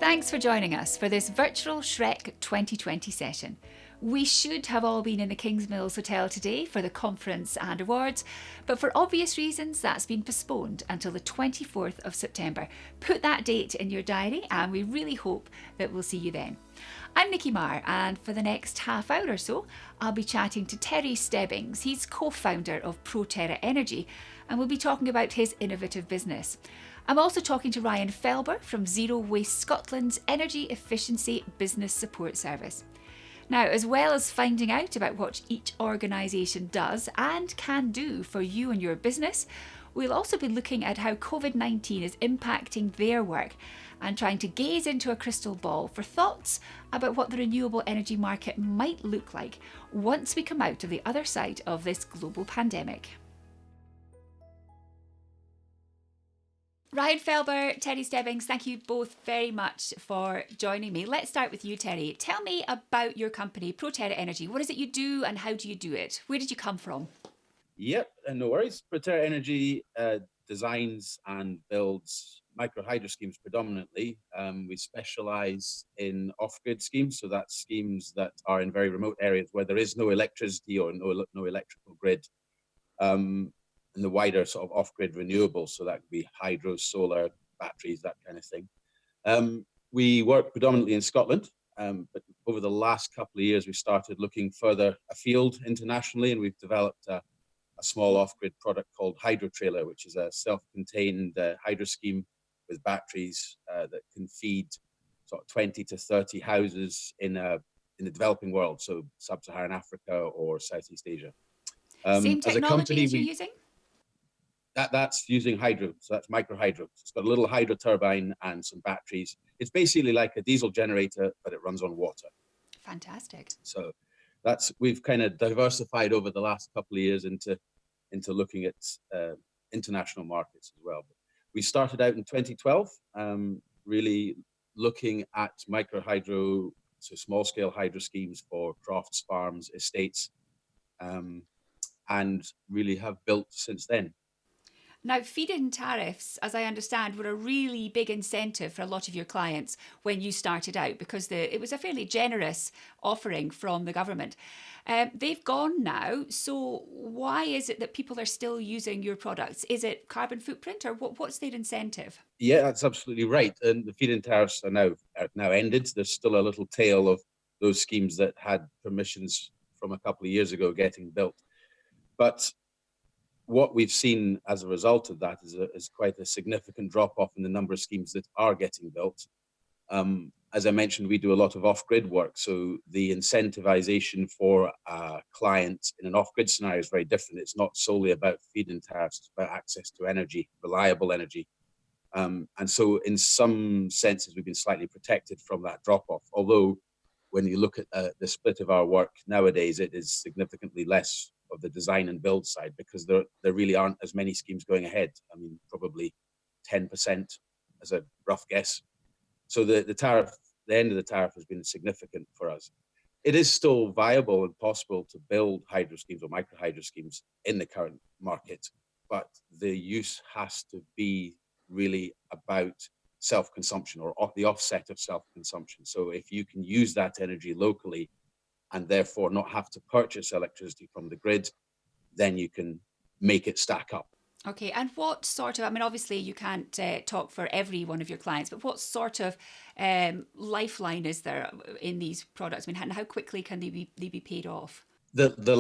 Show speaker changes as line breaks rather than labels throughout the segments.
Thanks for joining us for this virtual SHREC 2020 session. We should have all been in the Kingsmills Hotel today for the conference and awards, but for obvious reasons that's been postponed until the 24th of September. Put that date in your diary and we really hope that we'll see you then. I'm Nicky Marr, and for the next half hour or so I'll be chatting to Terry Stebbings. He's co-founder of ProTerra Energy and we'll be talking about his innovative business. I'm also talking to Ryan Felber from Zero Waste Scotland's Energy Efficiency Business Support Service. Now, as well as finding out about what each organisation does and can do for you and your business, we'll also be looking at how COVID-19 is impacting their work and trying to gaze into a crystal ball for thoughts about what the renewable energy market might look like once we come out of the other side of this global pandemic. Ryan Felber, Terry Stebbings, thank you both very much for joining me. Let's start with you, Terry. Tell me about your company, ProTerra Energy. What is it you do and how do you do it? Where did you come from?
Yep, no worries. ProTerra Energy designs and builds micro hydro schemes predominantly. We specialise in off-grid schemes, so that's schemes that are in very remote areas where there is no electricity or no electrical grid. And the wider sort of off-grid renewables, so that could be hydro, solar, batteries, that kind of thing. We work predominantly in Scotland, but over the last couple of years, we started looking further afield internationally, and we've developed a small off-grid product called Hydro Trailer, which is a self-contained hydro scheme with batteries that can feed sort of 20 to 30 houses in the developing world, so sub-Saharan Africa or Southeast Asia.
Same technology as you're using?
That's using hydro, so that's micro hydro. It's got a little hydro turbine and some batteries. It's basically like a diesel generator, but it runs on water.
Fantastic.
So we've kind of diversified over the last couple of years into looking at international markets as well. But we started out in 2012, really looking at micro hydro, so small scale hydro schemes for crofts, farms, estates, and really have built since then.
Now, feed-in tariffs, as I understand, were a really big incentive for a lot of your clients when you started out because it was a fairly generous offering from the government. They've gone now, so why is it that people are still using your products? Is it carbon footprint or what's their incentive?
Yeah, that's absolutely right. And the feed-in tariffs are now ended. There's still a little tail of those schemes that had permissions from a couple of years ago getting built. But what we've seen as a result of that is quite a significant drop-off in the number of schemes that are getting built. As I mentioned, we do a lot of off-grid work, so the incentivization for a client in an off-grid scenario is very different. It's not solely about feed-in tariffs, it's about access to energy, reliable energy. And so in some senses, we've been slightly protected from that drop-off, although when you look at the split of our work nowadays, it is significantly less of the design and build side because there really aren't as many schemes going ahead. I mean, probably 10% as a rough guess. So the end of the tariff has been significant for us. It is still viable and possible to build hydro schemes or micro hydro schemes in the current market, but the use has to be really about self-consumption or the offset of self-consumption. So if you can use that energy locally and therefore not have to purchase electricity from the grid, then you can make it stack up.
Okay, and what sort of, I mean, obviously you can't talk for every one of your clients, but what sort of lifeline is there in these products? I mean, how quickly can they be paid off?
The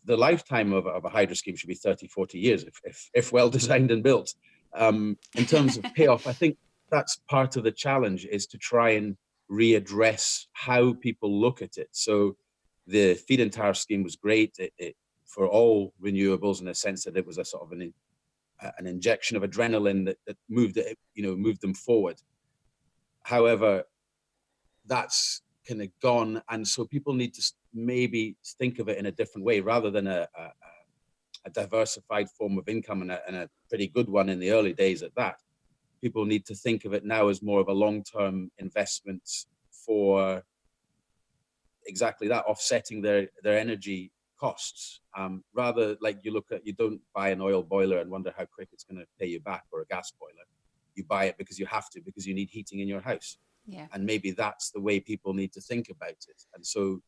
lifetime of a hydro scheme should be 30, 40 years if well designed and built. In terms of payoff, I think that's part of the challenge is to try and readdress how people look at it. So the feed-in tariff scheme was great for all renewables in the sense that it was a sort of an injection of adrenaline that moved them forward. However, that's kind of gone, and so people need to maybe think of it in a different way rather than a diversified form of income and a pretty good one in the early days at that. People need to think of it now as more of a long-term investment for exactly that, offsetting their energy costs. Rather, like you don't buy an oil boiler and wonder how quick it's going to pay you back, or a gas boiler. You buy it because you have to, because you need heating in your house.
Yeah.
And maybe that's the way people need to think about it. And so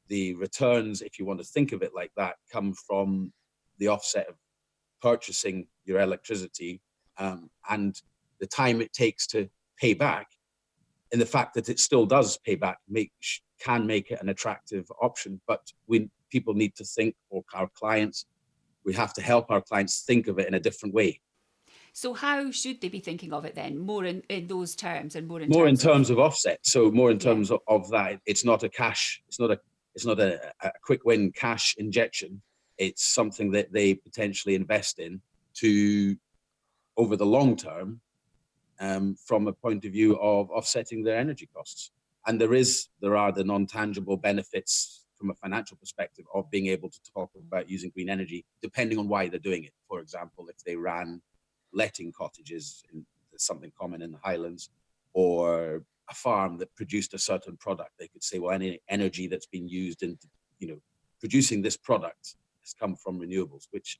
the returns, if you want to think of it like that, come from the offset of purchasing your electricity and the time it takes to pay back, and the fact that it still does pay back can make it an attractive option. But people need to think, or our clients, we have to help our clients think of it in a different way.
So how should they be thinking of it then? More in those terms, and more
in
terms
terms of offset. So more in
Yeah.
terms of that. It's not a quick win cash injection. It's something that they potentially invest in to over the long term, from a point of view of offsetting their energy costs. And there are the non-tangible benefits from a financial perspective of being able to talk about using green energy, depending on why they're doing it. For example, if they ran letting cottages, something common in the Highlands, or a farm that produced a certain product, they could say, well, any energy that's been used in, producing this product has come from renewables, which,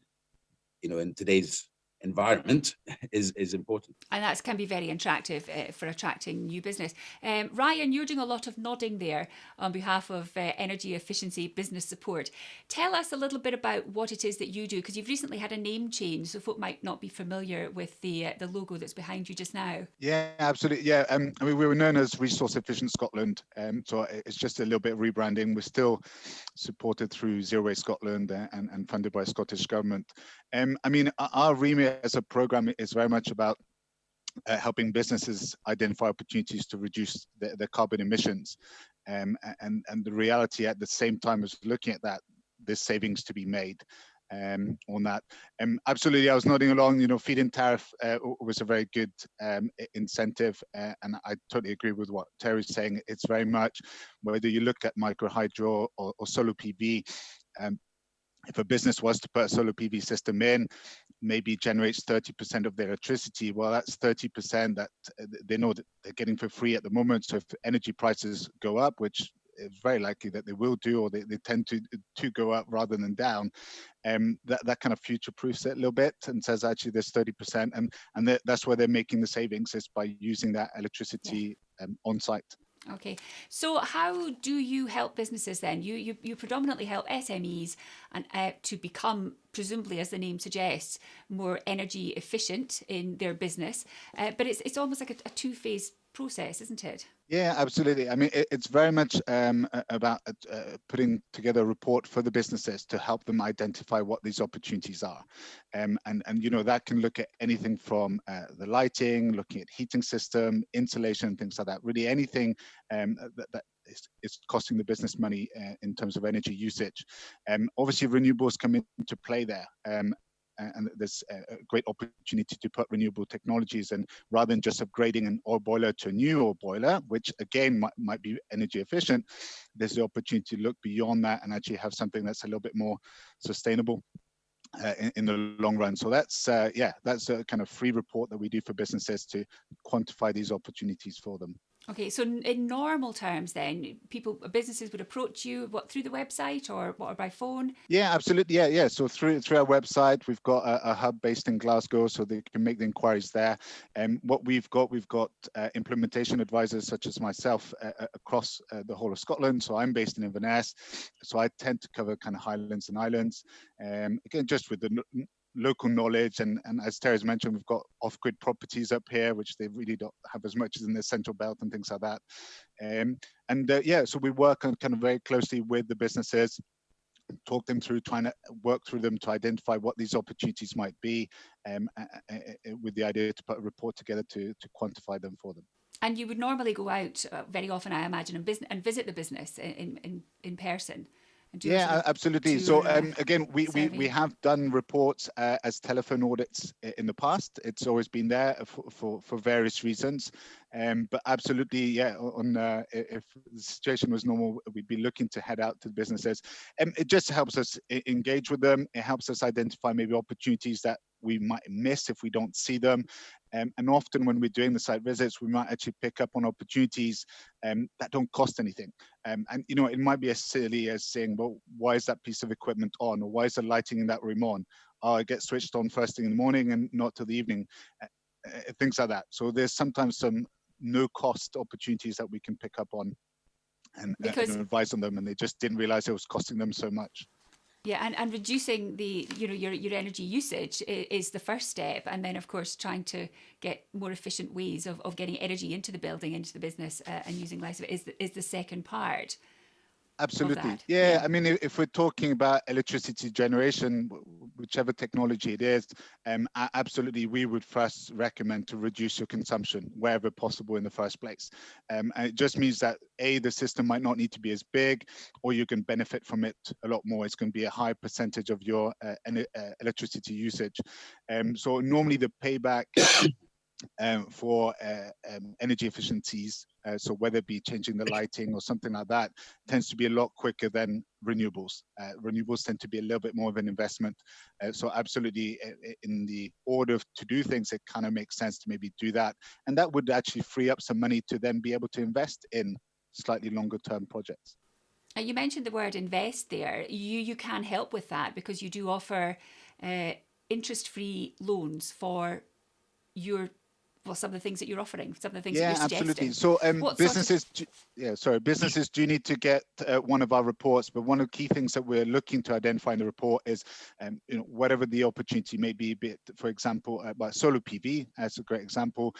in today's environment is important.
And that can be very attractive for attracting new business. Ryan, you're doing a lot of nodding there on behalf of Energy Efficiency Business Support. Tell us a little bit about what it is that you do, because you've recently had a name change, so folk might not be familiar with the logo that's behind you just now.
Yeah, absolutely. Yeah, we were known as Resource Efficient Scotland, so it's just a little bit of rebranding. We're still supported through Zero Waste Scotland and funded by Scottish Government. Our remit as a programme is very much about helping businesses identify opportunities to reduce their carbon emissions, and the reality at the same time as looking at that, there's savings to be made on that. Absolutely, I was nodding along. Feed-in tariff was a very good incentive, and I totally agree with what Terry's saying. It's very much whether you look at micro hydro or solar PV. If a business was to put a solar PV system in, maybe generates 30% of their electricity, well, that's 30% that they know that they're getting for free at the moment. So if energy prices go up, which is very likely that they will do, or they tend to go up rather than down, that kind of future-proofs it a little bit and says, actually, there's 30%. And that's where they're making the savings, is by using that electricity on site.
Okay, so how do you help businesses then? You predominantly help SMEs and to become, presumably as the name suggests, more energy efficient in their business. But it's almost like a two-phase process, isn't it?
Yeah, absolutely. It's very much about putting together a report for the businesses to help them identify what these opportunities are. And that can look at anything from the lighting, looking at heating system, insulation, things like that. Really anything that is costing the business money in terms of energy usage. Obviously, renewables come into play there. And there's a great opportunity to put renewable technologies in, rather than just upgrading an oil boiler to a new oil boiler, which again might be energy efficient. There's the opportunity to look beyond that and actually have something that's a little bit more sustainable in the long run. So that's a kind of free report that we do for businesses to quantify these opportunities for them.
Okay, so in normal terms then, businesses would approach you, through the website or by phone?
Yeah, absolutely. Yeah. So through our website, we've got a hub based in Glasgow, so they can make the inquiries there. What we've got implementation advisors such as myself across the whole of Scotland. So I'm based in Inverness, so I tend to cover kind of Highlands and Islands. Again, just with the local knowledge, and as Terry's mentioned, we've got off-grid properties up here, which they really don't have as much as in the central belt and things like that. So we work on kind of very closely with the businesses, talk them through, trying to work through them to identify what these opportunities might be, with the idea to put a report together to quantify them for them.
And you would normally go out very often, I imagine, and visit the business in person.
Yeah, absolutely. So again, we have done reports as telephone audits in the past. It's always been there for various reasons. But absolutely, yeah, if the situation was normal, we'd be looking to head out to the businesses. It just helps us engage with them. It helps us identify maybe opportunities that we might miss if we don't see them. And often when we're doing the site visits, we might actually pick up on opportunities that don't cost anything. And it might be as silly as saying, well, why is that piece of equipment on? Or why is the lighting in that room on? Oh, it gets switched on first thing in the morning and not till the evening. Things like that. So there's sometimes some no cost opportunities that we can pick up on and advise on them, and they just didn't realize it was costing them so much.
Yeah, and reducing the your energy usage is the first step, and then of course trying to get more efficient ways of getting energy into the building, into the business, and using less of it is the second part.
Absolutely. Yeah. I mean, if we're talking about electricity generation, whichever technology it is, absolutely, we would first recommend to reduce your consumption wherever possible in the first place. And it just means that the system might not need to be as big, or you can benefit from it a lot more. It's going to be a high percentage of your electricity usage. So normally the payback for energy efficiencies, so whether it be changing the lighting or something like that, tends to be a lot quicker than renewables. Renewables tend to be a little bit more of an investment. So absolutely, in the order to do things, it kind of makes sense to maybe do that. And that would actually free up some money to then be able to invest in slightly longer term projects.
You mentioned the word invest there. You can help with that because you do offer interest-free loans for some of the things that you're offering, some of the things that you're suggesting.
Absolutely. So businesses do need to get one of our reports, but one of the key things that we're looking to identify in the report is, whatever the opportunity may be, for example, about solar PV, as a great example,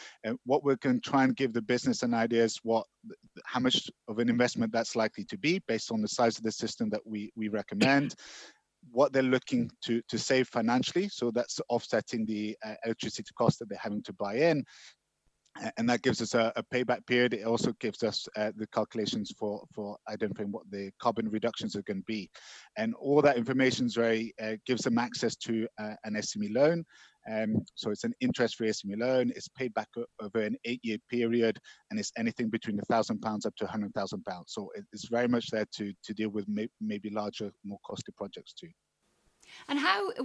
what we can try and give the business an idea is how much of an investment that's likely to be based on the size of the system that we recommend. What they're looking to save financially, so that's offsetting the electricity cost that they're having to buy in, and that gives us a payback period. It also gives us the calculations for identifying what the carbon reductions are going to be, and all that information gives them access to an SME loan. So it's an interest-free SME loan. It's paid back over an 8-year period, and it's anything between £1,000 up to £100,000. So it's very much there to deal with maybe larger, more costly projects too.
And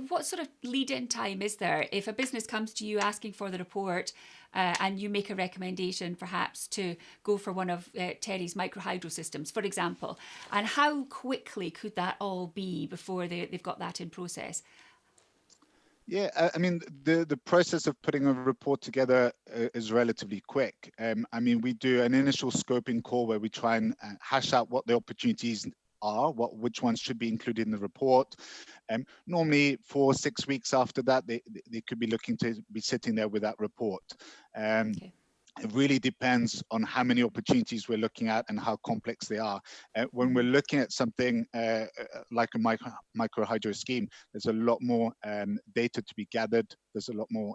what sort of lead-in time is there if a business comes to you asking for the report and you make a recommendation perhaps to go for one of Terry's microhydro systems, for example, and how quickly could that all be before they've got that in process?
Yeah, I mean, the process of putting a report together is relatively quick. I mean, we do an initial scoping call where we try and hash out what the opportunities are, which ones should be included in the report. Normally 4 or 6 weeks after that, they could be looking to be sitting there with that report. Okay. It really depends on how many opportunities we're looking at and how complex they are. When we're looking at something like a micro hydro scheme, there's a lot more data to be gathered. There's a lot more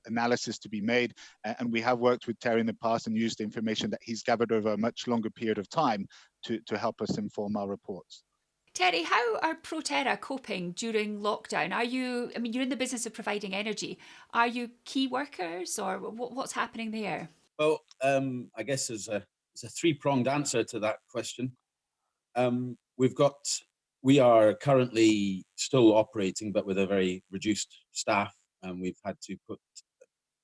analysis to be made. And we have worked with Terry in the past and used the information that he's gathered over a much longer period of time to help us inform our reports.
Terry, how are Proterra coping during lockdown? you're in the business of providing energy. Are you key workers, or what's happening there?
Well, I guess there's a three-pronged answer to that question. We are currently still operating, but with a very reduced staff, and we've had to put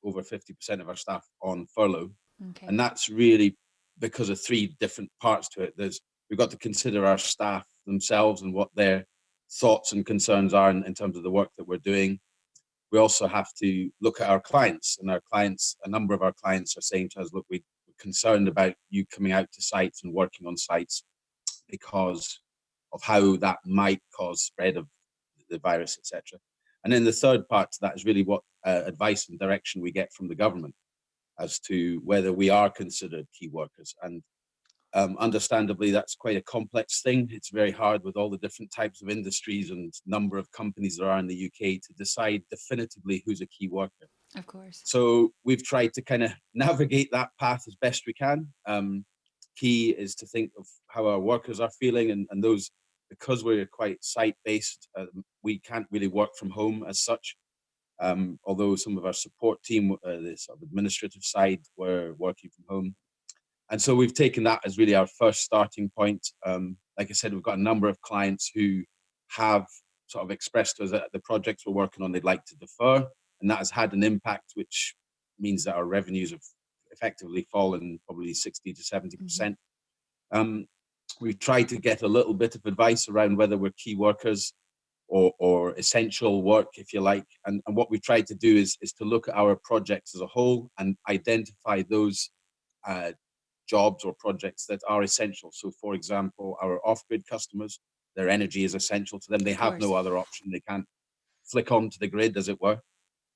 over 50% of our staff on furlough. Okay. And that's really because of three different parts to it. We've got to consider our staff themselves and what their thoughts and concerns are in terms of the work that we're doing. We also have to look at our clients, and a number of our clients are saying to us, look, we're concerned about you coming out to sites and working on sites because of how that might cause spread of the virus, etc. And then the third part to that is really what advice and direction we get from the government as to whether we are considered key workers. And understandably, that's quite a complex thing. It's very hard with all the different types of industries and number of companies there are in the UK to decide definitively who's a key worker.
Of course.
So we've tried to kind of navigate that path as best we can. Key is to think of how our workers are feeling, and those, because we're quite site-based, we can't really work from home as such. Although some of our support team, the sort of administrative side, were working from home. And so we've taken that as really our first starting point. Like I said, we've got a number of clients who have sort of expressed to us that the projects we're working on, they'd like to defer. And that has had an impact, which means that our revenues have effectively fallen probably 60 to 70%. We've tried to get a little bit of advice around whether we're key workers. or essential work, if you like. And what we try to do is to look at our projects as a whole and identify those jobs or projects that are essential. So, for example, our off-grid customers, their energy is essential to them. They have no other option. They can't flick onto the grid, as it were.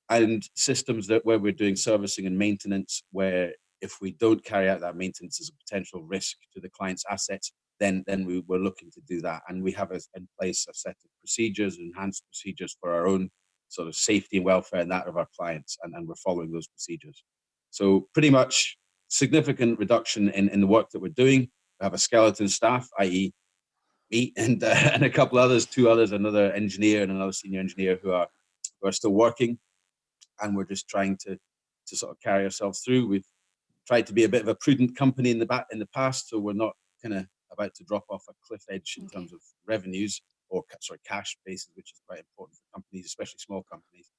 And systems where we're doing servicing and maintenance, where if we don't carry out that maintenance as a potential risk to the client's assets, then we're looking to do that. And we have in place a set of procedures, enhanced procedures for our own sort of safety and welfare and that of our clients, and we're following those procedures. So pretty much significant reduction in the work that we're doing. We have a skeleton staff, i.e. me and a couple others, two others, another engineer and another senior engineer who are still working, and we're just trying to sort of carry ourselves through. We've tried to be a bit of a prudent company in the past, so we're not kind of about to drop off a cliff edge in terms of revenues or cash basis, which is quite important for companies, especially small companies.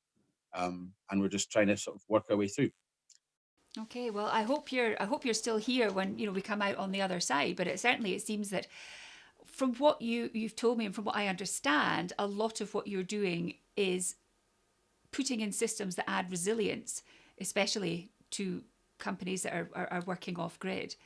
And we're just trying to sort of work our way through.
Okay, well, I hope you're still here when we come out on the other side. But it seems that from what you've told me and from what I understand, a lot of what you're doing is putting in systems that add resilience, especially to companies that are working off grid.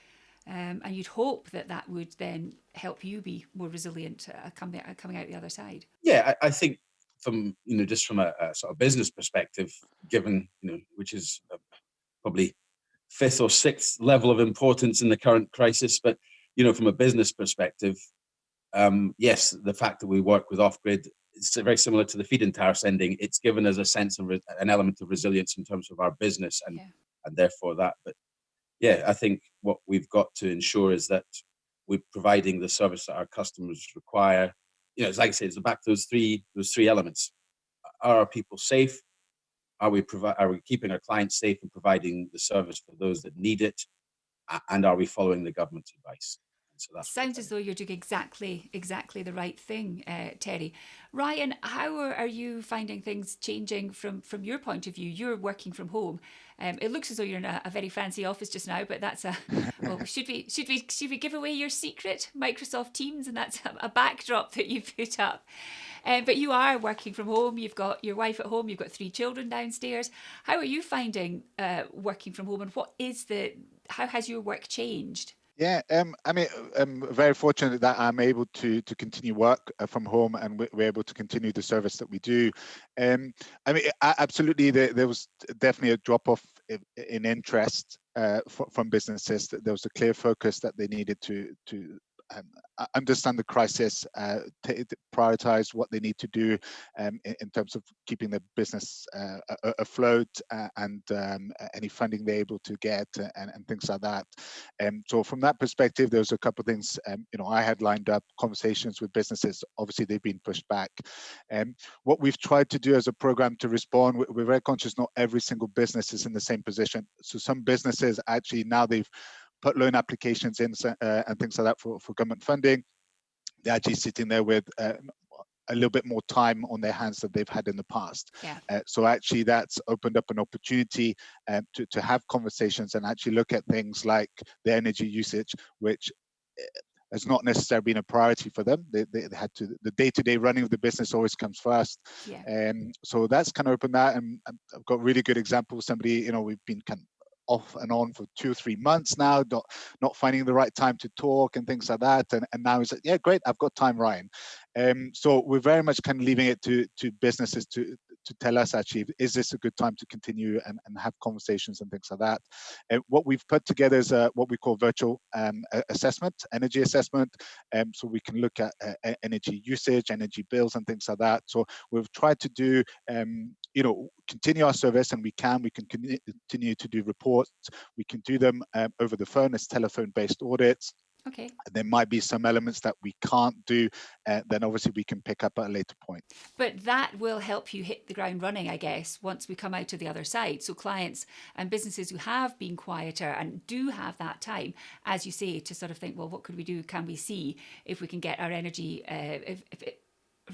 And you'd hope that would then help you be more resilient coming out the other side.
Yeah, I think from just from a sort of business perspective, given which is probably fifth or sixth level of importance in the current crisis, but from a business perspective, yes, the fact that we work with off grid, it's very similar to the feed-in tariffs ending. It's given us a sense of an element of resilience in terms of our business, and therefore that. But yeah, I think what we've got to ensure is that we're providing the service that our customers require. It's like I say, it's back to those three elements. Are our people safe? Are we keeping our clients safe and providing the service for those that need it? And are we following the government's advice? So that
sounds as though you're doing exactly the right thing, Terry. Ryan, how are you finding things changing from your point of view? You're working from home. It looks as though you're in a very fancy office just now, but that's well. Should we give away your secret, Microsoft Teams, and that's a backdrop that you put up? But you are working from home. You've got your wife at home. You've got 3 children downstairs. How are you finding working from home, and how has your work changed?
Yeah, I mean, I'm very fortunate that I'm able to continue work from home, and we're able to continue the service that we do. I mean, absolutely, there was definitely a drop off in interest from businesses. There was a clear focus that they needed to understand the crisis, prioritize what they need to do in terms of keeping the business afloat, and any funding they're able to get, and things like that. So from that perspective, there was a couple of things I had lined up conversations with businesses. Obviously, they've been pushed back. What we've tried to do as a program to respond, we're very conscious not every single business is in the same position. So some businesses actually now they've put loan applications in and things like that for government funding. They're actually sitting there with a little bit more time on their hands than they've had in the past. So actually that's opened up an opportunity to have conversations and actually look at things like the energy usage, which has not necessarily been a priority for them. They had to, the day-to-day running of the business always comes first. So that's kind of opened that, and I've got really good examples. Somebody, we've been kind of off and on for 2 or 3 months now, not finding the right time to talk and things like that, and now he's like, yeah, great, I've got time, Ryan. So we're very much kind of leaving it to businesses to tell us, actually, is this a good time to continue and have conversations and things like that. What we've put together is what we call virtual assessment, energy assessment, so we can look at energy usage, energy bills and things like that. So we've tried to do continue our service, and we can continue to do reports. We can do them over the phone as telephone-based audits.
Okay.
There might be some elements that we can't do, then obviously we can pick up at a later point.
But that will help you hit the ground running, I guess, once we come out to the other side. So clients and businesses who have been quieter and do have that time, as you say, to sort of think, well, what could we do? Can we see if we can get our energy,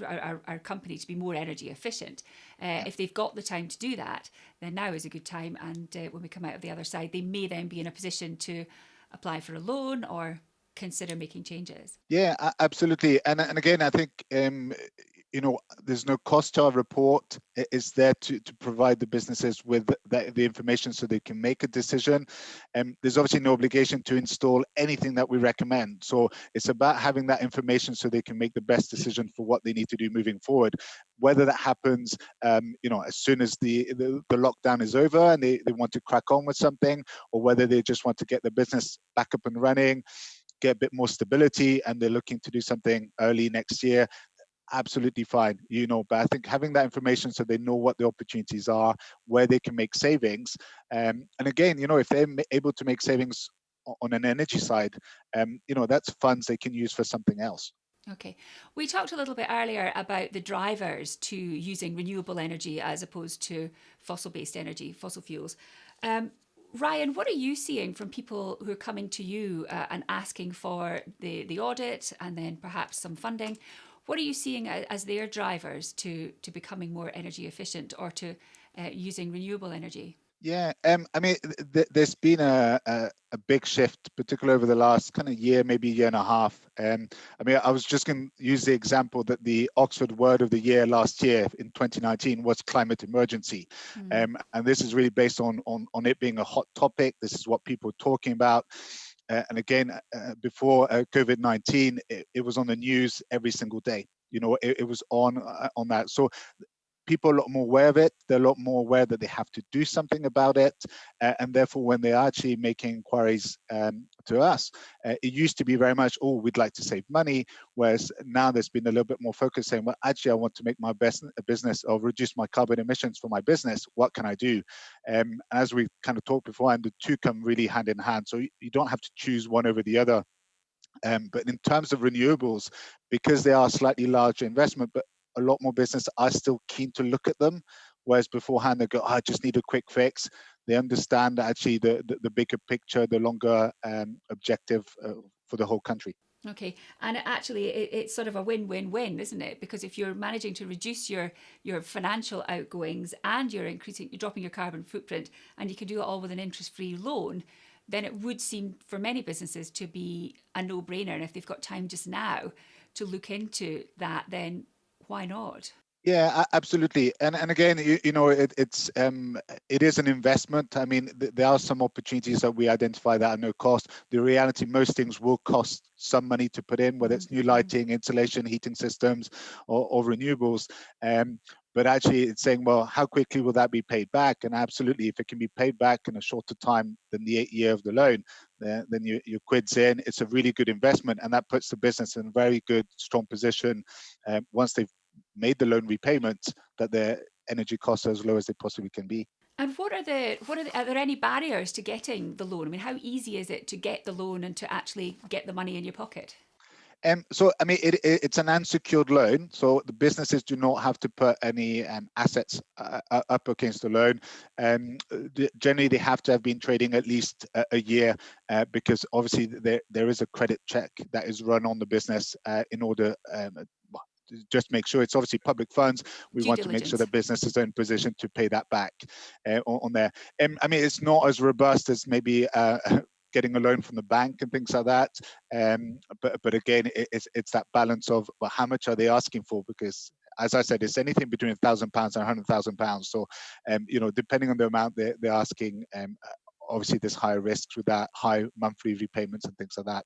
our company to be more energy efficient? If they've got the time to do that, then now is a good time. And when we come out of the other side, they may then be in a position to apply for a loan or consider making changes.
Yeah, absolutely. And again, I think there's no cost to our report. It's there to provide the businesses with the information so they can make a decision. There's obviously no obligation to install anything that we recommend. So it's about having that information so they can make the best decision for what they need to do moving forward. Whether that happens, as soon as the lockdown is over and they want to crack on with something, or whether they just want to get the business back up and running, get a bit more stability, and they're looking to do something early next year, absolutely fine. But I think having that information so they know what the opportunities are, where they can make savings, and again, if they're able to make savings on an energy side, that's funds they can use for something else.
Okay. We talked a little bit earlier about the drivers to using renewable energy as opposed to fossil-based energy, fossil fuels. Ryan, what are you seeing from people who are coming to you and asking for the audit and then perhaps some funding? What are you seeing as their drivers to becoming more energy efficient or to using renewable energy?
Yeah, there's been a big shift, particularly over the last kind of year, maybe year and a half. I was just going to use the example that the Oxford word of the year last year in 2019 was climate emergency. And this is really based on it being a hot topic. This is what people are talking about. And again, before COVID-19, it was on the news every single day. It was on that. So people are a lot more aware of it. They're a lot more aware that they have to do something about it. And therefore, when they're actually making inquiries to us, it used to be very much, oh, we'd like to save money. Whereas now there's been a little bit more focus saying, well, actually, I want to make my business or reduce my carbon emissions for my business. What can I do? As we kind of talked before, and the two come really hand in hand. So you don't have to choose one over the other. But in terms of renewables, because they are slightly larger investment, but a lot more business are still keen to look at them. Whereas beforehand, they go, I just need a quick fix. They understand actually the bigger picture, the longer objective for the whole country.
Okay, and actually, it's sort of a win-win-win, isn't it? Because if you're managing to reduce your financial outgoings and you're dropping your carbon footprint, and you can do it all with an interest-free loan, then it would seem for many businesses to be a no-brainer. And if they've got time just now to look into that, then why not?
Yeah, absolutely. And again, it is an investment. I mean, there are some opportunities that we identify that are no cost. The reality, most things will cost some money to put in, whether it's new lighting, insulation, heating systems, or renewables. But actually, it's saying, well, how quickly will that be paid back? And absolutely, if it can be paid back in a shorter time than the 8 year of the loan, then your quid's in. It's a really good investment, and that puts the business in a very good, strong position once they've made the loan repayments, that their energy costs are as low as they possibly can be.
And are there any barriers to getting the loan? I mean, how easy is it to get the loan and to actually get the money in your pocket?
So, I mean, it's an unsecured loan. So the businesses do not have to put any assets up against the loan. Generally, they have to have been trading at least a year because obviously there is a credit check that is run on the business in order just make sure it's obviously public funds. We want to make sure that businesses are in position to pay that back on there. I mean, it's not as robust as maybe getting a loan from the bank and things like that. But again, it's that balance of, well, how much are they asking for? Because as I said, it's anything between £1,000 and £100,000. So, depending on the amount they're asking, obviously there's higher risks with that, high monthly repayments and things like that.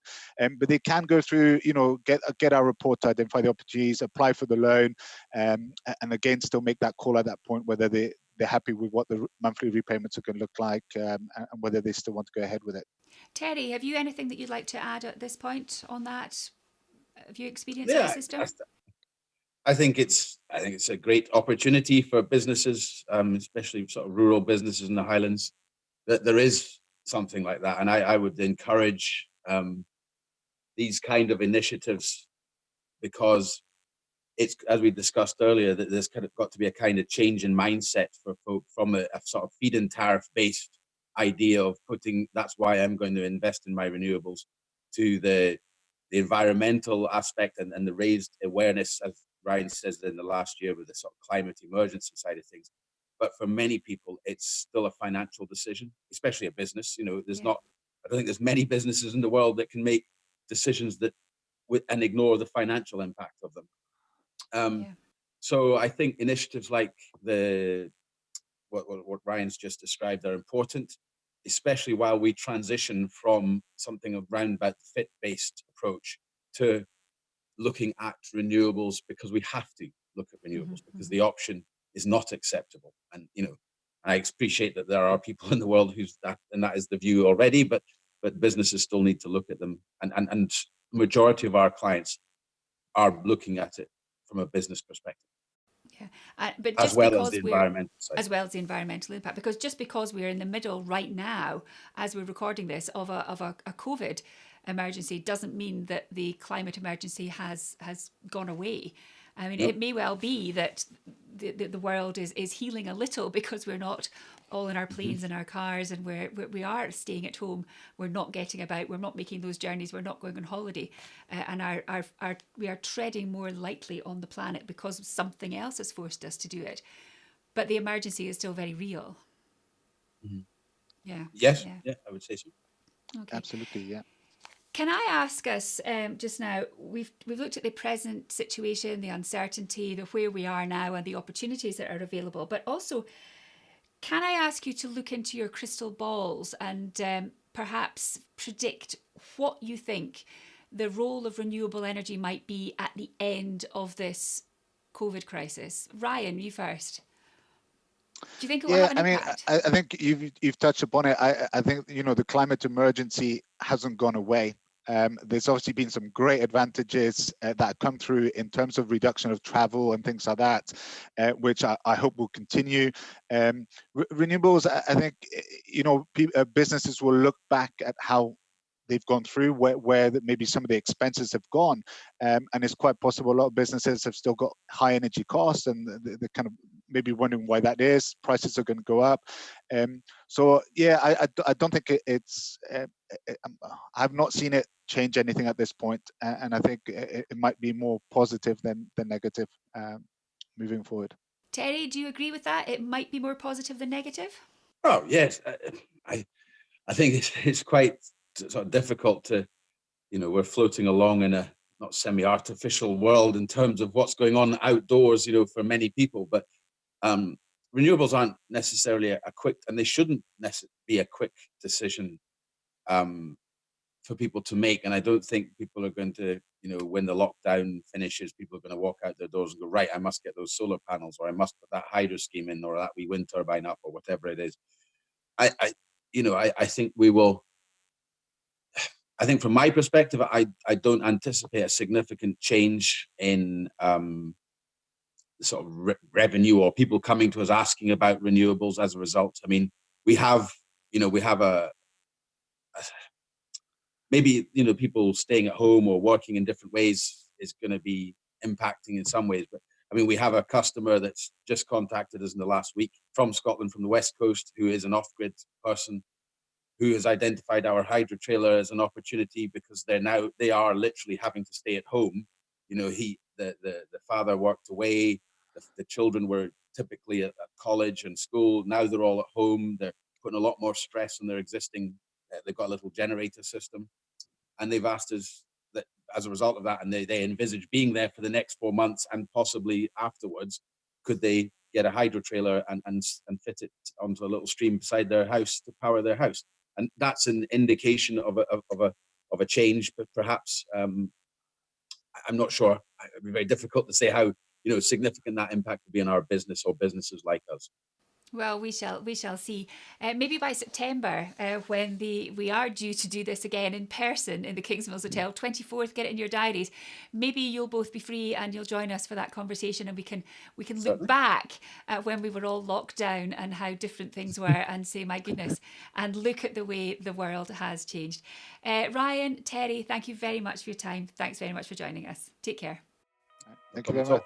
But they can go through, get our report to identify the opportunities, apply for the loan, and again, still make that call at that point, whether they're happy with what the monthly repayments are going to look like, and whether they still want to go ahead with it.
Terry, have you anything that you'd like to add at this point on that? Have you experienced that system?
I think it's a great opportunity for businesses, especially sort of rural businesses in the Highlands, that there is something like that. And I would encourage these kind of initiatives, because it's, as we discussed earlier, that there's kind of got to be a kind of change in mindset for folk from a sort of feed-in tariff-based idea of putting, that's why I'm going to invest in my renewables, to the environmental aspect and the raised awareness, as Ryan says, in the last year with the sort of climate emergency side of things. But for many people, it's still a financial decision, especially a business. I don't think there's many businesses in the world that can make decisions that and ignore the financial impact of them. So I think initiatives like what Ryan's just described are important, especially while we transition from something around about the fit-based approach to looking at renewables, because we have to look at renewables because the option is not acceptable. And I appreciate that there are people in the world that is the view already, but businesses still need to look at them, and majority of our clients are looking at it from a business perspective.
Yeah, but
as
just
well as
because
the
we're
environmental side.
as well as the environmental impact, because just because we're in the middle right now, as we're recording this, of a COVID emergency, doesn't mean that the climate emergency has gone away. I mean,
Nope.
it may well be that the world is healing a little because we're not all in our planes and our cars, and we are staying at home. We're not getting about. We're not making those journeys. We're not going on holiday, and we are treading more lightly on the planet because something else has forced us to do it. But the emergency is still very real. Yeah.
Yes. Yeah, I would say so.
Okay.
Absolutely, yeah.
Can I ask us just now? We've looked at the present situation, the uncertainty, the where we are now, and the opportunities that are available. But also, can I ask you to look into your crystal balls and perhaps predict what you think the role of renewable energy might be at the end of this COVID crisis? Ryan, you first. Do you think it will have an impact?
I think you've touched upon it. I think the climate emergency hasn't gone away. There's obviously been some great advantages that have come through in terms of reduction of travel and things like that, which I hope will continue. Renewables, I think businesses will look back at how they've gone through, where maybe some of the expenses have gone, and it's quite possible a lot of businesses have still got high energy costs, and they're kind of maybe wondering why that is. Prices are going to go up. So yeah, I don't think it's. I've not seen it change anything at this point, and I think it might be more positive than negative moving forward.
Terry, do you agree with that? It might be more positive than negative?
Oh yes, I think it's quite sort of difficult to, we're floating along in a not semi-artificial world in terms of what's going on outdoors, for many people. But renewables aren't necessarily a quick, and they shouldn't be a quick decision for people to make. And I don't think people are going to, when the lockdown finishes, people are going to walk out their doors and go, right, I must get those solar panels, or I must put that hydro scheme in, or that wee wind turbine up, or whatever it is. I think we will. I think from my perspective, I don't anticipate a significant change in sort of revenue or people coming to us asking about renewables as a result. I mean, we have a maybe people staying at home or working in different ways is going to be impacting in some ways. But I mean, we have a customer that's just contacted us in the last week from Scotland, from the West Coast, who is an off-grid person, who has identified our hydro trailer as an opportunity because they are literally having to stay at home. The father worked away, the children were typically at college and school. Now they're all at home. They're putting a lot more stress on their existing. They've got a little generator system, and they've asked us that as a result of that, and they envisage being there for the next 4 months and possibly afterwards. Could they get a hydro trailer and fit it onto a little stream beside their house to power their house? And that's an indication of a change, but perhaps I'm not sure. It'd be very difficult to say how significant that impact would be on our business or businesses like us.
Well, we shall see. Maybe by September, when we are due to do this again in person in the Kingsmills Hotel, 24th. Get it in your diaries. Maybe you'll both be free and you'll join us for that conversation, and we can look back at when we were all locked down and how different things were, and say, my goodness, and look at the way the world has changed. Ryan, Terry, thank you very much for your time. Thanks very much for joining us. Take care.
Thank you very much.